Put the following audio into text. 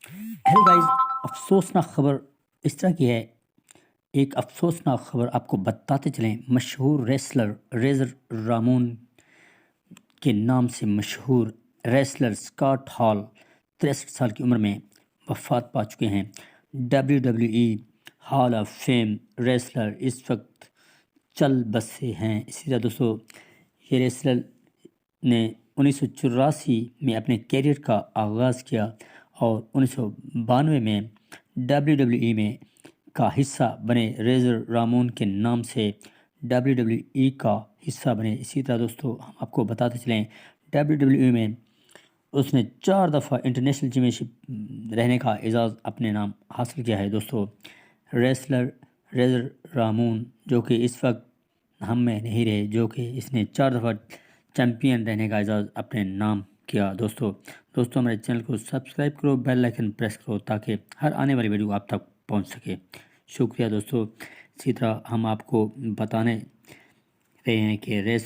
Hello guys, अफसोसनाक खबर इस तरह की है। एक अफसोसनाक खबर आपको बताते चलें। मशहूर रेसलर रेजर रामून के नाम से मशहूर रेसलर स्कॉट हॉल 63 साल की उम्र में वफ़ात पा चुके हैं। WWE hall of fame wrestler इस वक्त चल बसे हैं। इसी तरह दोस्तों, ये रेसलर ने 1984 में अपने कैरियर का आगाज़ किया और 1992 में WWE में का हिस्सा बने। रेजर रामोन के नाम से WWE का हिस्सा बने। इसी तरह दोस्तों, हम आपको बताते चलें, WWE में उसने 4 दफ़ा इंटरनेशनल चैम्पियनशिप रहने का एजाज़ अपने नाम हासिल किया है। दोस्तों, रेसलर रेजर रामोन जो कि इस वक्त हम में नहीं रहे, जो कि इसने 4 दफ़ा चैम्पियन रहने का एजाज़ अपने नाम किया। दोस्तों हमारे चैनल को सब्सक्राइब करो, बेल आइकन प्रेस करो ताकि हर आने वाली वीडियो आप तक पहुंच सके। शुक्रिया दोस्तों। इसी तरह हम आपको बताने रहे हैं कि रेस